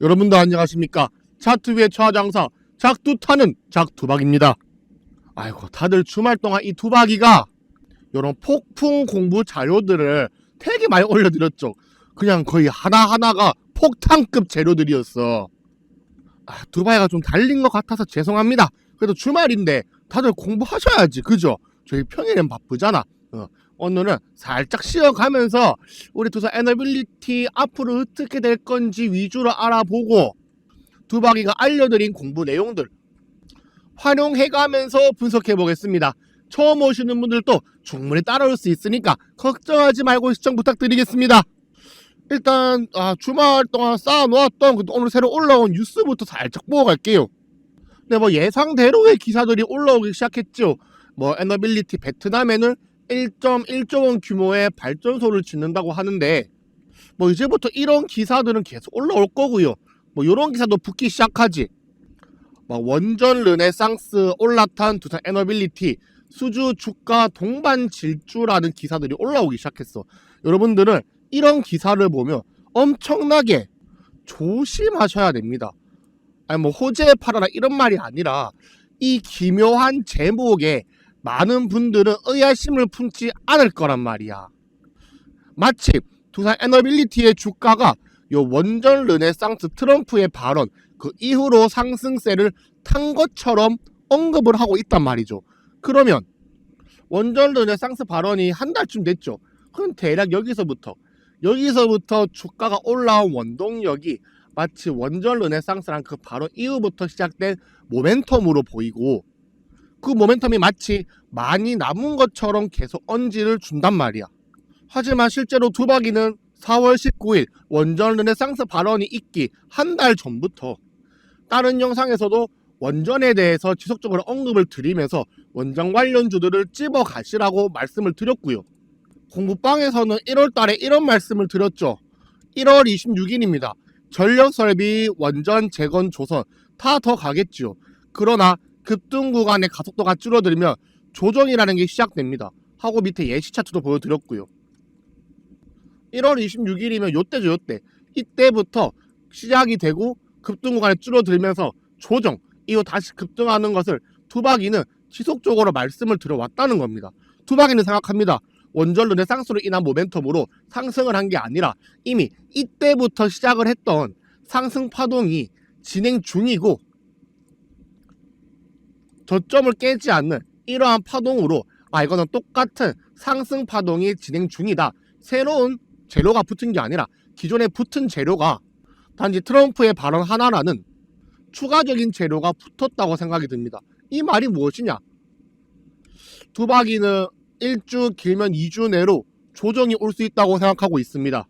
여러분들 안녕하십니까? 차트위의 최하장사 작두타는 작두박입니다. 아이고, 다들 주말 동안 이 두박이가 이런 폭풍 공부 자료들을 되게 많이 올려드렸죠. 그냥 거의 하나하나가 폭탄급 재료들이었어. 두박이가 좀 달린 것 같아서 죄송합니다. 그래도 주말인데 다들 공부하셔야지, 그죠? 저희 평일엔 바쁘잖아. 오늘은 살짝 쉬어가면서 우리 두사 에너빌리티 앞으로 어떻게 될 건지 위주로 알아보고 두박이가 알려드린 공부 내용들 활용해가면서 분석해 보겠습니다. 처음 오시는 분들도 충분히 따라올 수 있으니까 걱정하지 말고 시청 부탁드리겠습니다. 일단 주말 동안 쌓아놓았던 오늘 새로 올라온 뉴스부터 살짝 보고 갈게요. 네, 예상대로의 기사들이 올라오기 시작했죠. 에너빌리티 베트남에는 1.1조 원 규모의 발전소를 짓는다고 하는데 이제부터 이런 기사들은 계속 올라올 거고요. 이런 기사도 붙기 시작하지. 원전 르네상스 올라탄 두산 에너빌리티 수주 주가 동반 질주라는 기사들이 올라오기 시작했어. 여러분들은 이런 기사를 보면 엄청나게 조심하셔야 됩니다. 호재 팔아라 이런 말이 아니라 이 기묘한 제목에 많은 분들은 의아심을 품지 않을 거란 말이야. 마치 두산 에너빌리티의 주가가 요 원전 르네상스 트럼프의 발언 그 이후로 상승세를 탄 것처럼 언급을 하고 있단 말이죠. 그러면 원전 르네상스 발언이 한 달쯤 됐죠. 그럼 대략 여기서부터 주가가 올라온 원동력이 마치 원전 르네상스란 그 발언 이후부터 시작된 모멘텀으로 보이고 그 모멘텀이 마치 많이 남은 것처럼 계속 언지를 준단 말이야. 하지만 실제로 두박이는 4월 19일 원전 르네상스 발언이 있기 한 달 전부터 다른 영상에서도 원전에 대해서 지속적으로 언급을 드리면서 원전 관련주들을 찝어 가시라고 말씀을 드렸고요. 공부방에서는 1월 달에 이런 말씀을 드렸죠. 1월 26일입니다. 전력설비, 원전, 재건, 조선 다 더 가겠죠. 그러나 급등 구간의 가속도가 줄어들면 조정이라는 게 시작됩니다. 하고 밑에 예시 차트도 보여드렸고요. 1월 26일이면 요때죠, 요때. 이때부터 시작이 되고 급등 구간이 줄어들면서 조정, 이후 다시 급등하는 것을 두박이는 지속적으로 말씀을 드려왔다는 겁니다. 두박이는 생각합니다. 원전 르네상스로 인한 모멘텀으로 상승을 한 게 아니라 이미 이때부터 시작을 했던 상승 파동이 진행 중이고 저점을 깨지 않는 이러한 파동으로 이거는 똑같은 상승 파동이 진행 중이다. 새로운 재료가 붙은 게 아니라 기존에 붙은 재료가 단지 트럼프의 발언 하나라는 추가적인 재료가 붙었다고 생각이 듭니다. 이 말이 무엇이냐? 두박이는 1주 길면 2주 내로 조정이 올 수 있다고 생각하고 있습니다.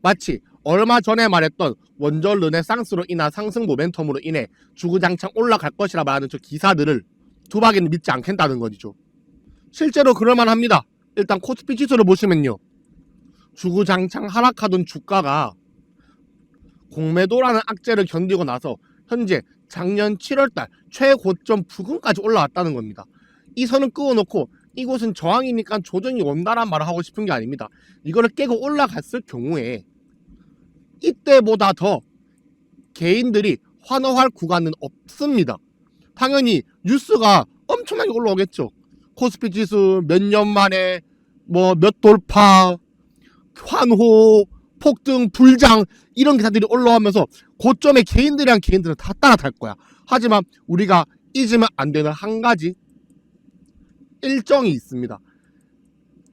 마치 얼마 전에 말했던 원전 르네상스로 인한 상승 모멘텀으로 인해 주구장창 올라갈 것이라 말하는 저 기사들을 두박이는 믿지 않겠다는 거죠. 실제로 그럴만합니다. 일단 코스피 지수를 보시면요. 주구장창 하락하던 주가가 공매도라는 악재를 견디고 나서 현재 작년 7월달 최고점 부근까지 올라왔다는 겁니다. 이 선을 끄어놓고 이곳은 저항이니까 조정이 온다란 말을 하고 싶은 게 아닙니다. 이거를 깨고 올라갔을 경우에 이때보다 더 개인들이 환호할 구간은 없습니다. 당연히 뉴스가 엄청나게 올라오겠죠. 코스피 지수 몇 년 만에 몇 돌파, 환호, 폭등, 불장 이런 기사들이 올라오면서 고점에 개인들은 다 따라갈 거야. 하지만 우리가 잊으면 안 되는 한 가지 일정이 있습니다.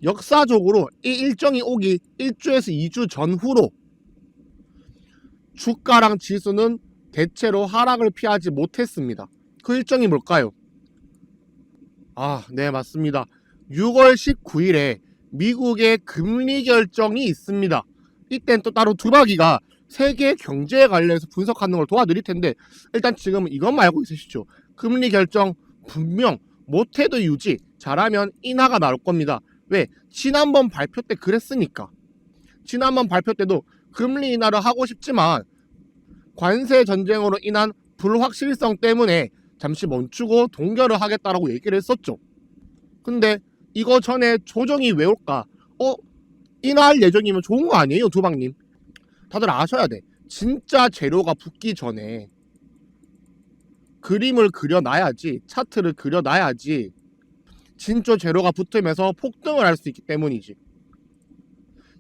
역사적으로 이 일정이 오기 1주에서 2주 전후로 주가랑 지수는 대체로 하락을 피하지 못했습니다. 그 일정이 뭘까요? 네, 맞습니다. 6월 19일에 미국의 금리 결정이 있습니다. 이땐 또 따로 두박이가 세계 경제에 관련해서 분석하는 걸 도와드릴 텐데 일단 지금은 이것만 알고 있으시죠. 금리 결정 분명 못해도 유지, 잘하면 인하가 나올 겁니다. 왜? 지난번 발표 때 그랬으니까. 지난번 발표 때도 금리 인하를 하고 싶지만 관세 전쟁으로 인한 불확실성 때문에 잠시 멈추고 동결을 하겠다라고 얘기를 했었죠. 근데 이거 전에 조정이 왜 올까? 인하할 예정이면 좋은 거 아니에요, 두박님? 다들 아셔야 돼. 진짜 재료가 붙기 전에 그림을 그려놔야지, 차트를 그려놔야지 진짜 재료가 붙으면서 폭등을 할 수 있기 때문이지.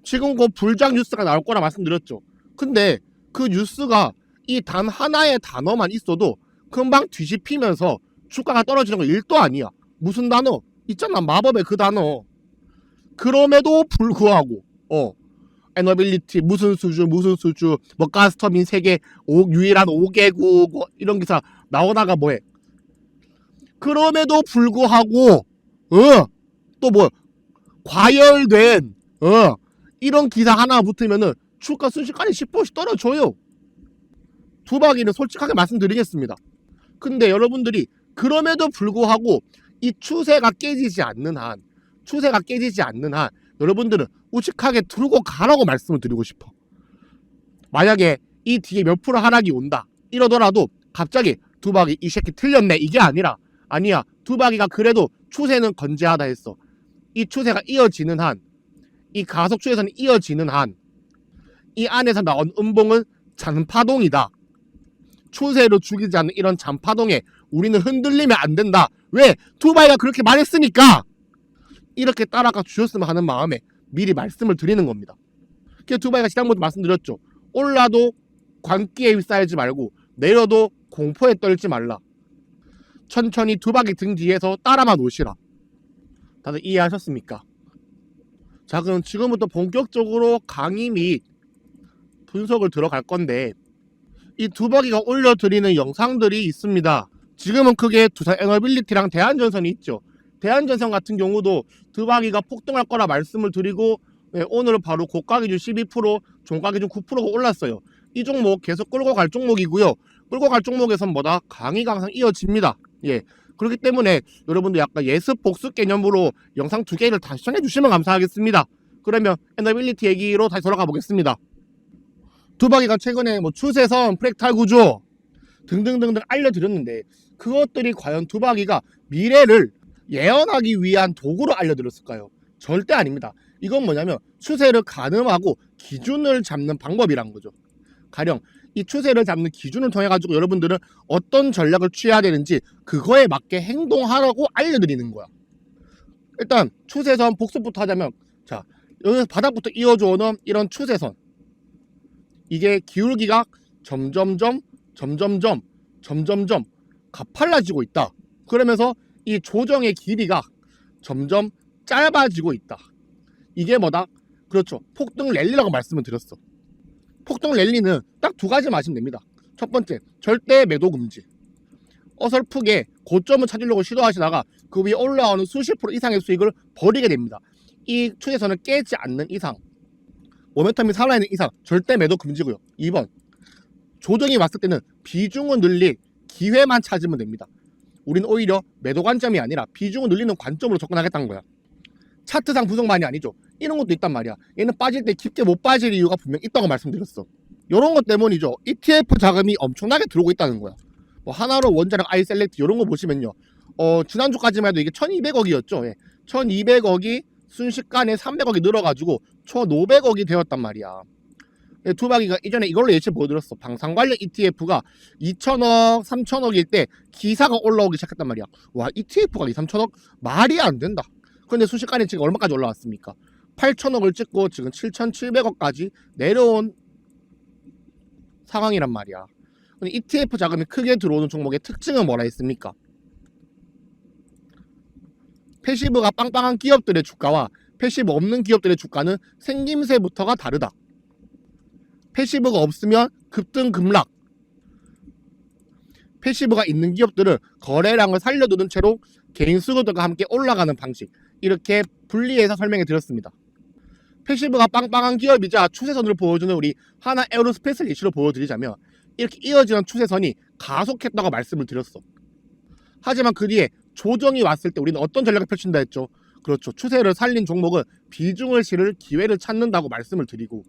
지금 그 불장 뉴스가 나올 거라 말씀드렸죠. 근데 그 뉴스가 이 단 하나의 단어만 있어도 금방 뒤집히면서 주가가 떨어지는 거 1도 아니야. 무슨 단어? 있잖아, 마법의 그 단어. 그럼에도 불구하고 에너빌리티 무슨 수주 뭐 가스터빈 세계 유일한 5개국 이런 기사 나오다가 뭐해. 그럼에도 불구하고 또 뭐 과열된 이런 기사 하나 붙으면은 주가 순식간에 10%씩 떨어져요. 두바기는 솔직하게 말씀드리겠습니다. 근데 여러분들이 그럼에도 불구하고 이 추세가 깨지지 않는 한 여러분들은 우직하게 들고 가라고 말씀을 드리고 싶어. 만약에 이 뒤에 몇 프로 하락이 온다 이러더라도 갑자기 두바기 이 새끼 틀렸네 이게 아니라, 아니야, 두바기가 그래도 추세는 건재하다 했어. 이 추세가 이어지는 한, 이 가속 추세선이 이어지는 한, 이 안에서 나온 음봉은 잔파동이다. 추세로 죽이지 않는 이런 잔파동에 우리는 흔들리면 안 된다. 왜? 두바이가 그렇게 말했으니까 이렇게 따라가 주셨으면 하는 마음에 미리 말씀을 드리는 겁니다. 그래서 두바이가 지난번도 말씀드렸죠. 올라도 광기에 휩싸이지 말고 내려도 공포에 떨지 말라. 천천히 두바기 등 뒤에서 따라만 오시라. 다들 이해하셨습니까? 자, 그럼 지금부터 본격적으로 강의 및 분석을 들어갈 건데, 이 두바기가 올려드리는 영상들이 있습니다. 지금은 크게 두산 에너빌리티랑 대한전선이 있죠. 대한전선 같은 경우도 두바기가 폭등할 거라 말씀을 드리고 오늘은 바로 고가 기준 12%, 종가 기준 9%가 올랐어요. 이 종목 계속 끌고 갈 종목이고요. 끌고 갈 종목에선 뭐다? 강의가 항상 이어집니다. 예. 그렇기 때문에 여러분들 약간 예습 복습 개념으로 영상 2개를 다시 시청해 주시면 감사하겠습니다. 그러면 에너빌리티 얘기로 다시 돌아가 보겠습니다. 두바기가 최근에 뭐 추세선, 프랙탈 구조 등등등등 알려드렸는데 그것들이 과연 두바기가 미래를 예언하기 위한 도구로 알려드렸을까요? 절대 아닙니다. 이건 뭐냐면 추세를 가늠하고 기준을 잡는 방법이란 거죠. 가령 이 추세를 잡는 기준을 통해 가지고 여러분들은 어떤 전략을 취해야 되는지 그거에 맞게 행동하라고 알려드리는 거야. 일단 추세선 복습부터 하자면, 자, 여기서 바닥부터 이어져오는 이런 추세선, 이게 기울기가 점점점 가팔라지고 있다. 그러면서 이 조정의 길이가 점점 짧아지고 있다. 이게 뭐다? 그렇죠, 폭등 랠리라고 말씀을 드렸어. 폭등 랠리는 딱 2가지 마시면 됩니다. 첫 번째, 절대 매도 금지. 어설프게 고점을 찾으려고 시도하시다가 그 위에 올라오는 수십 프로 이상의 수익을 버리게 됩니다. 이 추세선을 깨지 않는 이상, 모멘텀이 살아있는 이상 절대 매도 금지고요. 2번, 조정이 왔을 때는 비중을 늘릴 기회만 찾으면 됩니다. 우리는 오히려 매도 관점이 아니라 비중을 늘리는 관점으로 접근하겠다는 거야. 차트상 분석만이 아니죠. 이런 것도 있단 말이야. 얘는 빠질 때 깊게 못 빠질 이유가 분명 있다고 말씀드렸어. 이런 것 때문이죠. ETF 자금이 엄청나게 들어오고 있다는 거야. 뭐 하나로 원자력 아이셀렉트 이런 거 보시면요. 지난주까지만 해도 이게 1200억이었죠. 예. 1200억이 순식간에 300억이 늘어가지고 총 500억이 되었단 말이야. 두바기가 이전에 이걸로 예시 보여드렸어. 방산 관련 ETF가 2천억, 3천억일 때 기사가 올라오기 시작했단 말이야. 와, ETF가 2, 3천억? 말이 안 된다. 근데 순식간에 지금 얼마까지 올라왔습니까? 8천억을 찍고 지금 7,700억까지 내려온 상황이란 말이야. 근데 ETF 자금이 크게 들어오는 종목의 특징은 뭐라 했습니까? 패시브가 빵빵한 기업들의 주가와 패시브 없는 기업들의 주가는 생김새부터가 다르다. 패시브가 없으면 급등 급락, 패시브가 있는 기업들은 거래량을 살려두는 채로 개인 수급들과 함께 올라가는 방식, 이렇게 분리해서 설명해 드렸습니다. 패시브가 빵빵한 기업이자 추세선을 보여주는 우리 하나 에어로스페이스를 예시로 보여드리자면 이렇게 이어지는 추세선이 가속했다고 말씀을 드렸어. 하지만 그 뒤에 조정이 왔을 때 우리는 어떤 전략을 펼친다 했죠? 그렇죠, 추세를 살린 종목은 비중을 실을 기회를 찾는다고 말씀을 드리고,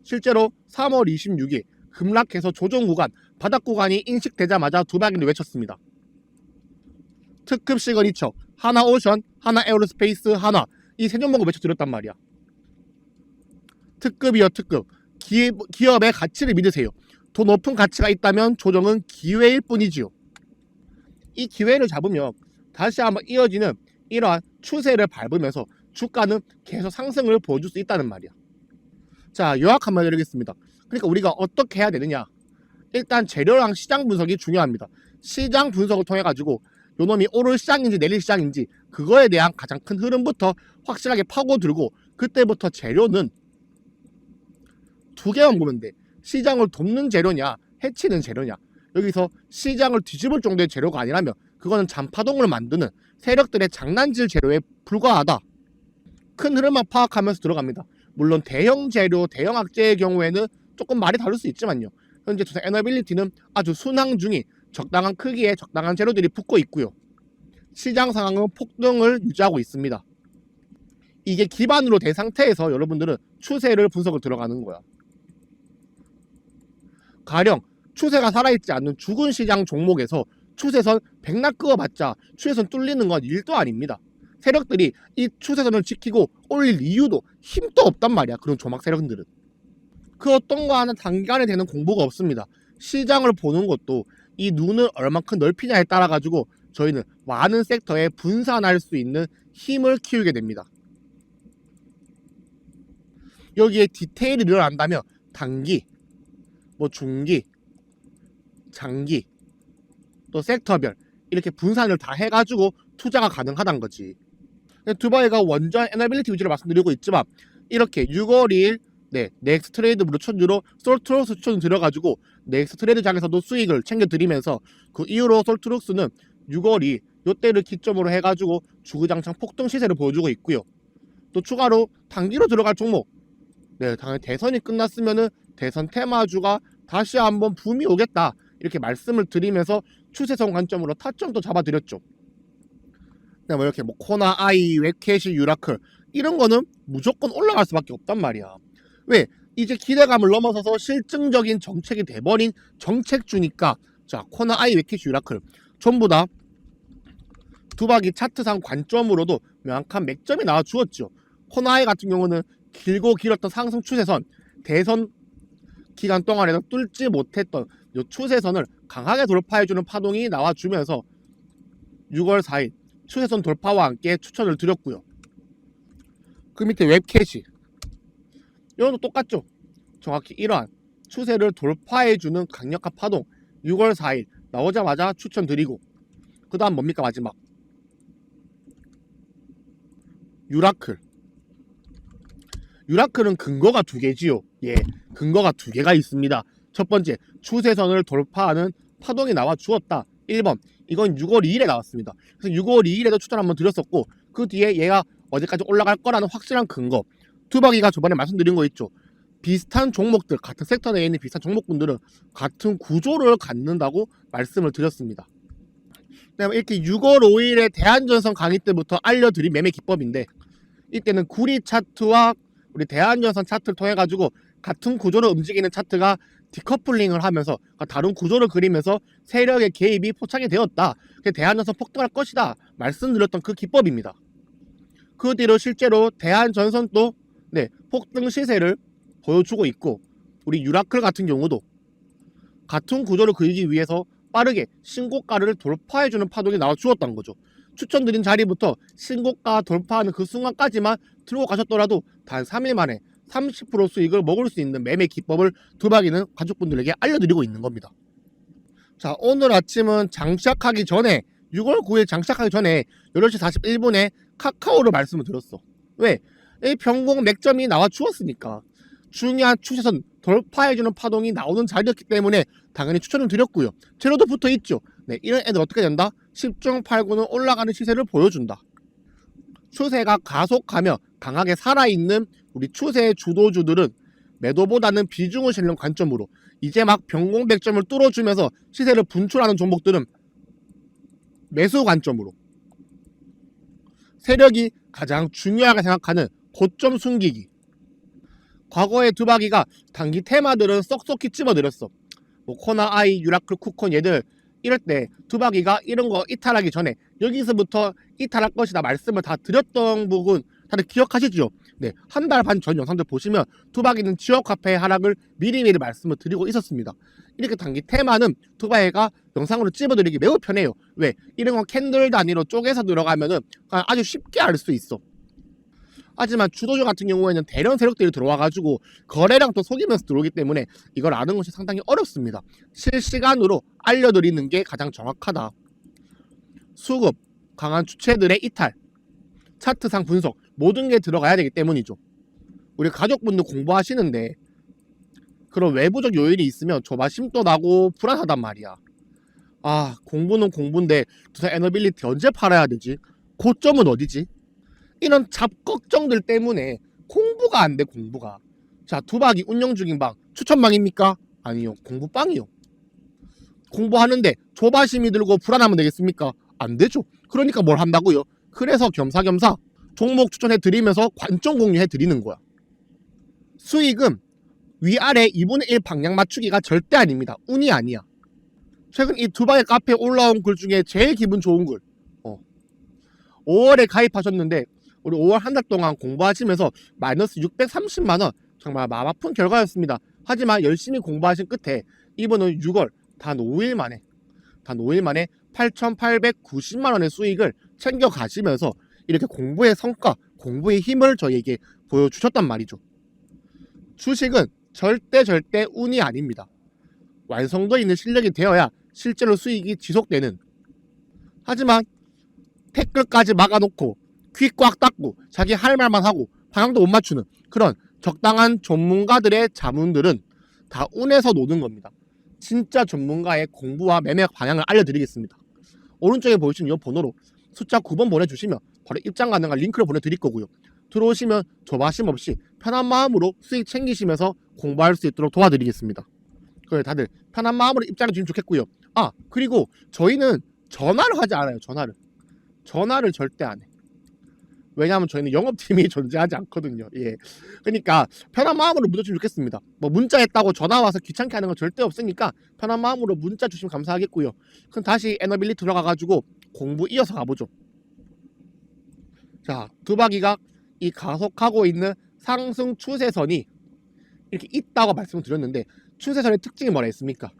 실제로 3월 26일 급락해서 조정 구간, 바닥 구간이 인식되자마자 두바기를 외쳤습니다. 특급 시그니처, 하나오션, 하나에어로스페이스, 한화, 이 세 종목을 외쳐드렸단 말이야. 특급이요 특급. 기업의 가치를 믿으세요. 더 높은 가치가 있다면 조정은 기회일 뿐이지요. 이 기회를 잡으면 다시 한번 이어지는 이러한 추세를 밟으면서 주가는 계속 상승을 보여줄 수 있다는 말이야. 자, 요약 한번 해드리겠습니다. 그러니까 우리가 어떻게 해야 되느냐. 일단 재료랑 시장 분석이 중요합니다. 시장 분석을 통해 가지고 요놈이 오를 시장인지 내릴 시장인지 그거에 대한 가장 큰 흐름부터 확실하게 파고들고, 그때부터 재료는 두 개만 보면 돼. 시장을 돕는 재료냐, 해치는 재료냐. 여기서 시장을 뒤집을 정도의 재료가 아니라면 그거는 잔파동을 만드는 세력들의 장난질 재료에 불과하다. 큰 흐름만 파악하면서 들어갑니다. 물론 대형 재료, 대형 악재의 경우에는 조금 말이 다를 수 있지만요. 현재 투자 에너빌리티는 아주 순항 중인 적당한 크기의 적당한 재료들이 붙고 있고요. 시장 상황은 폭등을 유지하고 있습니다. 이게 기반으로 된 상태에서 여러분들은 추세를 분석을 들어가는 거야. 가령 추세가 살아있지 않는 죽은 시장 종목에서 추세선 백날 그어봤자 추세선 뚫리는 건 일도 아닙니다. 세력들이 이 추세선을 지키고 올릴 이유도 힘도 없단 말이야. 그런 조막 세력들은. 그 어떤 거 하나 단기간에 되는 공부가 없습니다. 시장을 보는 것도 이 눈을 얼만큼 넓히냐에 따라 가지고 저희는 많은 섹터에 분산할 수 있는 힘을 키우게 됩니다. 여기에 디테일이 늘어난다면 단기, 중기, 장기, 또 섹터별 이렇게 분산을 다 해가지고 투자가 가능하다는 거지. 두바이가 원전 에너빌리티 위주로 말씀드리고 있지만 이렇게 6월 2일 넥스트 트레이드 무료천주로 솔트룩스 추천 들어가지고 넥스트 트레이드 장에서도 수익을 챙겨드리면서 그 이후로 솔트룩스는 6월 2일 요때를 기점으로 해가지고 주구장창 폭등 시세를 보여주고 있고요. 또 추가로 단기로 들어갈 종목, 당연히 대선이 끝났으면은 대선 테마주가 다시 한번 붐이 오겠다 이렇게 말씀을 드리면서 추세선 관점으로 타점도 잡아드렸죠. 이렇게 코나, 아이, 웹캐시, 유라클 이런 거는 무조건 올라갈 수밖에 없단 말이야. 왜? 이제 기대감을 넘어서서 실증적인 정책이 돼버린 정책주니까. 자, 코나, 아이, 웹캐시, 유라클 전부 다 두박이 차트상 관점으로도 명확한 맥점이 나와 주었죠. 코나, 아이 같은 경우는 길고 길었던 상승 추세선, 대선 기간 동안에도 뚫지 못했던 이 추세선을 강하게 돌파해주는 파동이 나와주면서 6월 4일 추세선 돌파와 함께 추천을 드렸고요. 그 밑에 웹캐시 이것도 똑같죠. 정확히 이러한 추세를 돌파해주는 강력한 파동 6월 4일 나오자마자 추천드리고, 그 다음 뭡니까? 마지막 유라클은 근거가 두 개지요. 근거가 두 개가 있습니다. 첫 번째, 추세선을 돌파하는 파동이 나와 주었다. 1번, 이건 6월 2일에 나왔습니다. 그래서 6월 2일에도 추천 한번 드렸었고, 그 뒤에 얘가 어제까지 올라갈 거라는 확실한 근거. 두박이가 저번에 말씀드린 거 있죠. 비슷한 종목들, 같은 섹터 내에 있는 비슷한 종목군들은 같은 구조를 갖는다고 말씀을 드렸습니다. 이렇게 6월 5일에 대한전선 강의 때부터 알려드린 매매 기법인데, 이때는 구리 차트와 우리 대한전선 차트를 통해 가지고 같은 구조를 움직이는 차트가 디커플링을 하면서 다른 구조를 그리면서 세력의 개입이 포착이 되었다. 대한전선 폭등할 것이다 말씀드렸던 그 기법입니다. 그 뒤로 실제로 대한전선도 폭등 시세를 보여주고 있고, 우리 유라클 같은 경우도 같은 구조를 그리기 위해서 빠르게 신고가를 돌파해주는 파동이 나와 주었던 거죠. 추천드린 자리부터 신고가 돌파하는 그 순간까지만 들고 가셨더라도 단 3일 만에 30% 수익을 먹을 수 있는 매매 기법을 두박이는 가족분들에게 알려드리고 있는 겁니다. 자, 오늘 아침은 장 시작하기 전에 6월 9일 장 시작하기 전에 8시 41분에 카카오를 말씀을 드렸어. 왜? 이 변공 맥점이 나와 주었으니까. 중요한 추세선 돌파해주는 파동이 나오는 자리였기 때문에 당연히 추천을 드렸고요. 재료도 붙어있죠. 이런 애들 어떻게 된다? 10중 8구는 올라가는 시세를 보여준다. 추세가 가속하며 강하게 살아있는 우리 추세의 주도주들은 매도보다는 비중을 실는 관점으로, 이제 막 변공 맥점을 뚫어주면서 시세를 분출하는 종목들은 매수 관점으로, 세력이 가장 중요하게 생각하는 고점 숨기기. 과거의 두박이가 단기 테마들은 쏙쏙히 집어들였어. 코나, 아이, 유라클, 쿠콘 얘들 이럴 때 두박이가 이런 거 이탈하기 전에 여기서부터 이탈할 것이다 말씀을 다 드렸던 부분 다들 기억하시죠? 네, 한 달 반 전 영상들 보시면 투바기는 지역 화폐의 하락을 미리미리 말씀을 드리고 있었습니다. 이렇게 단기 테마는 투바이가 영상으로 찝어드리기 매우 편해요. 왜? 이런 건 캔들 단위로 쪼개서 들어가면은 아주 쉽게 알 수 있어. 하지만 주도주 같은 경우에는 대량 세력들이 들어와가지고 거래량 또 속이면서 들어오기 때문에 이걸 아는 것이 상당히 어렵습니다. 실시간으로 알려드리는 게 가장 정확하다. 수급, 강한 주체들의 이탈, 차트상 분석 모든 게 들어가야 되기 때문이죠. 우리 가족분들 공부하시는데 그런 외부적 요인이 있으면 조바심도 나고 불안하단 말이야. 아, 공부는 공부인데 두산 에너빌리티 언제 팔아야 되지? 고점은 어디지? 이런 잡걱정들 때문에 공부가 안 돼, 공부가. 자, 투박이 운영 중인 방 추천방입니까? 아니요, 공부방이요. 공부하는데 조바심이 들고 불안하면 되겠습니까? 안 되죠. 그러니까 뭘 한다고요? 그래서 겸사겸사 종목 추천해 드리면서 관점 공유해 드리는 거야. 수익은 위아래 2분의 1 방향 맞추기가 절대 아닙니다. 운이 아니야. 최근 이 두바이 카페에 올라온 글 중에 제일 기분 좋은 글. 5월에 가입하셨는데 우리 5월 한 달 동안 공부하시면서 마이너스 630만원 정말 마음 아픈 결과였습니다. 하지만 열심히 공부하신 끝에 이번은 6월 단 5일 만에 8,890만원의 수익을 챙겨 가시면서 이렇게 공부의 성과, 공부의 힘을 저희에게 보여주셨단 말이죠. 주식은 절대 운이 아닙니다. 완성도 있는 실력이 되어야 실제로 수익이 지속되는. 하지만 태클까지 막아놓고 귀 꽉 닫고 자기 할 말만 하고 방향도 못 맞추는 그런 적당한 전문가들의 자문들은 다 운에서 노는 겁니다. 진짜 전문가의 공부와 매매 방향을 알려드리겠습니다. 오른쪽에 보이시는 이 번호로 숫자 9번 보내주시면 바로 입장 가능한 링크를 보내드릴 거고요. 들어오시면 조바심 없이 편한 마음으로 수익 챙기시면서 공부할 수 있도록 도와드리겠습니다. 그래, 다들 편한 마음으로 입장해 주시면 좋겠고요. 아, 그리고 저희는 전화를 하지 않아요. 전화를 절대 안 해. 왜냐하면 저희는 영업팀이 존재하지 않거든요. 예. 그러니까 편한 마음으로 문자 주시면 좋겠습니다. 뭐 문자 했다고 전화 와서 귀찮게 하는 건 절대 없으니까 편한 마음으로 문자 주시면 감사하겠고요. 그럼 다시 에너빌리 들어가가지고 공부 이어서 가보죠. 자, 두바기가 이 가속하고 있는 상승 추세선이 이렇게 있다고 말씀을 드렸는데 추세선의 특징이 뭐라 했습니까?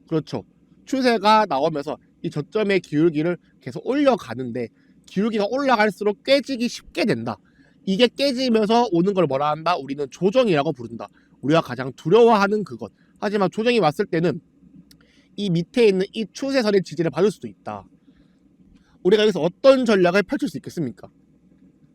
그렇죠. 추세가 나오면서 이 저점의 기울기를 계속 올려가는데 기울기가 올라갈수록 깨지기 쉽게 된다. 이게 깨지면서 오는 걸 뭐라 한다? 우리는 조정이라고 부른다. 우리가 가장 두려워하는 그것. 하지만 조정이 왔을 때는 이 밑에 있는 이 추세선의 지지를 받을 수도 있다. 우리가 여기서 어떤 전략을 펼칠 수 있겠습니까?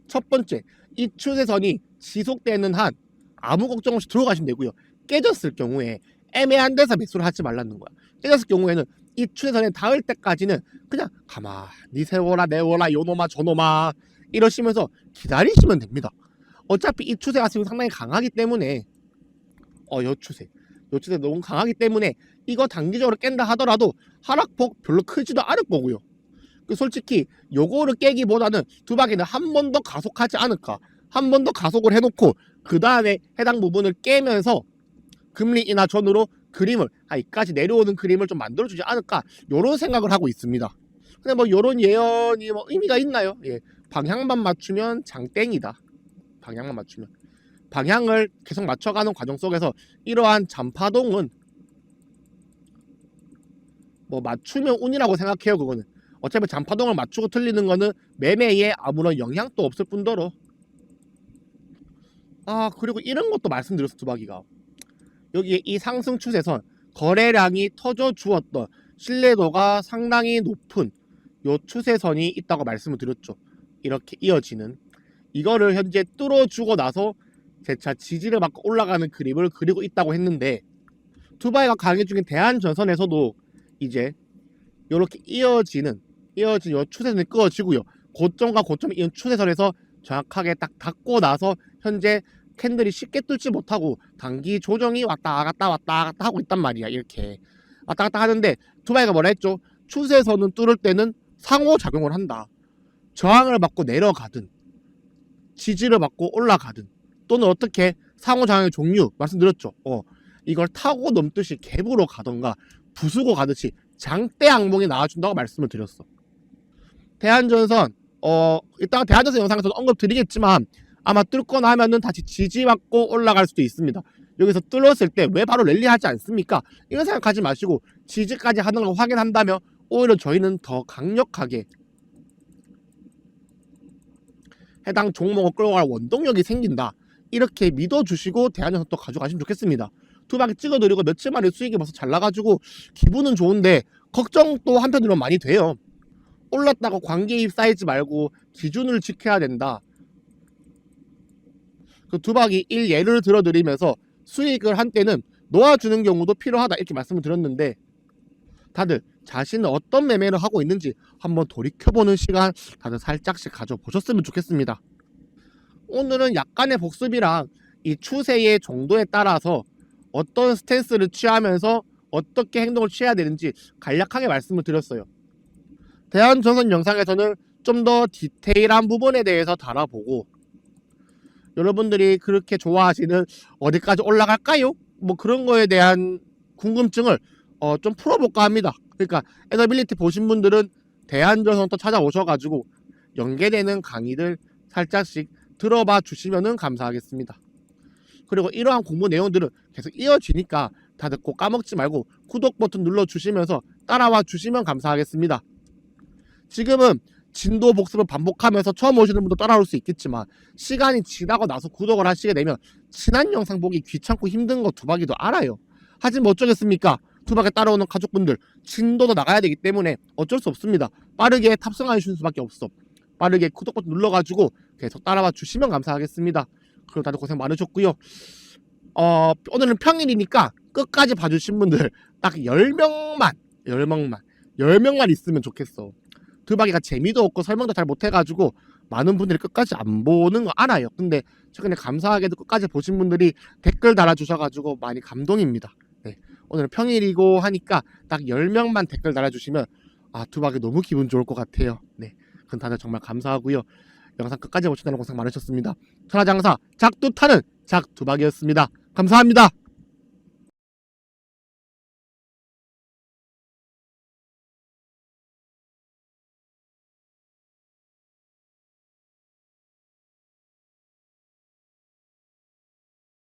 첫 번째, 이 추세선이 지속되는 한 아무 걱정 없이 들어가시면 되고요. 깨졌을 경우에 애매한 데서 매수를 하지 말라는 거야. 깨졌을 경우에는 이 추세선에 닿을 때까지는 그냥 가만히 세워라 내워라 요놈아 저놈아 이러시면서 기다리시면 됩니다. 어차피 이 추세가 지금 상당히 강하기 때문에 요 추세 너무 강하기 때문에 이거 단기적으로 깬다 하더라도 하락폭 별로 크지도 않을 거고요. 솔직히 요거를 깨기보다는 두바기는 한 번 더 가속하지 않을까. 한 번 더 가속을 해놓고 그 다음에 해당 부분을 깨면서 금리 인하 전후로 그림을 이까지 내려오는 그림을 좀 만들어주지 않을까 요런 생각을 하고 있습니다. 근데 뭐 요런 예언이 뭐 의미가 있나요? 예, 방향만 맞추면 장땡이다. 방향만 맞추면 방향을 계속 맞춰가는 과정 속에서 이러한 잔파동은 뭐 맞추면 운이라고 생각해요. 그거는 어차피 잔파동을 맞추고 틀리는 거는 매매에 아무런 영향도 없을 뿐더러 그리고 이런 것도 말씀드렸어. 두바기가 여기에 이 상승 추세선 거래량이 터져 주었던 신뢰도가 상당히 높은 요 추세선이 있다고 말씀을 드렸죠. 이렇게 이어지는 이거를 현재 뚫어주고 나서 재차 지지를 받고 올라가는 그림을 그리고 있다고 했는데 두바이가 강의 중인 대한전선에서도 이제 이렇게 이어진 요 추세선이 끄어지고요. 고점과 고점이 이은 추세선에서 정확하게 딱 닿고 나서 현재 캔들이 쉽게 뚫지 못하고 단기 조정이 왔다 갔다 하고 있단 말이야. 이렇게 왔다 갔다 하는데 두바이가 뭐라 했죠? 추세선은 뚫을 때는 상호작용을 한다. 저항을 받고 내려가든 지지를 받고 올라가든 또는 어떻게 상호작용의 종류 말씀드렸죠. 이걸 타고 넘듯이 갭으로 가던가 부수고 가듯이 장대 악몽이 나와준다고 말씀을 드렸어. 대한전선 이따가 대한전선 영상에서도 언급 드리겠지만 아마 뚫거나 하면은 다시 지지받고 올라갈 수도 있습니다. 여기서 뚫었을 때 왜 바로 랠리하지 않습니까? 이런 생각하지 마시고 지지까지 하는 걸 확인한다면 오히려 저희는 더 강력하게 해당 종목을 끌고 갈 원동력이 생긴다. 이렇게 믿어주시고 대한전선 또 가져가시면 좋겠습니다. 두 바퀴 찍어드리고 며칠 만에 수익이 벌써 잘 나가지고 기분은 좋은데 걱정도 한편으로는 많이 돼요. 올랐다고 관계입 쌓이지 말고 기준을 지켜야 된다. 그 두 바퀴 1 예를 들어드리면서 수익을 한 때는 놓아주는 경우도 필요하다 이렇게 말씀을 드렸는데 다들 자신은 어떤 매매를 하고 있는지 한번 돌이켜보는 시간 다들 살짝씩 가져보셨으면 좋겠습니다. 오늘은 약간의 복습이랑 이 추세의 정도에 따라서 어떤 스탠스를 취하면서 어떻게 행동을 취해야 되는지 간략하게 말씀을 드렸어요. 대한전선 영상에서는 좀 더 디테일한 부분에 대해서 다뤄보고 여러분들이 그렇게 좋아하시는 어디까지 올라갈까요? 뭐 그런 거에 대한 궁금증을 좀 풀어볼까 합니다. 그러니까 에너빌리티 보신 분들은 대한전선 또 찾아오셔가지고 연계되는 강의들 살짝씩 들어봐 주시면 감사하겠습니다. 그리고 이러한 공부 내용들은 계속 이어지니까 다들 꼭 까먹지 말고 구독 버튼 눌러주시면서 따라와 주시면 감사하겠습니다. 지금은 진도 복습을 반복하면서 처음 오시는 분도 따라올 수 있겠지만 시간이 지나고 나서 구독을 하시게 되면 지난 영상 보기 귀찮고 힘든 거 두바퀴도 알아요. 하지만 어쩌겠습니까? 두바퀴 따라오는 가족분들 진도도 나가야 되기 때문에 어쩔 수 없습니다. 빠르게 탑승하시는 수밖에 없어. 빠르게 구독 버튼 눌러가지고 계속 따라와 주시면 감사하겠습니다. 그리고 다들 고생 많으셨고요. 오늘은 평일이니까 끝까지 봐주신 분들 딱 10명만 있으면 좋겠어. 두바퀴가 재미도 없고 설명도 잘 못해가지고 많은 분들이 끝까지 안 보는 거 알아요. 근데 최근에 감사하게도 끝까지 보신 분들이 댓글 달아주셔가지고 많이 감동입니다. 네. 오늘은 평일이고 하니까 딱 10명만 댓글 달아주시면 두바퀴 너무 기분 좋을 것 같아요. 네. 그럼 다들 정말 감사하고요. 영상 끝까지 보시느라 고생 많으셨습니다. 천하장사 작두 타는 작두박이었습니다. 감사합니다.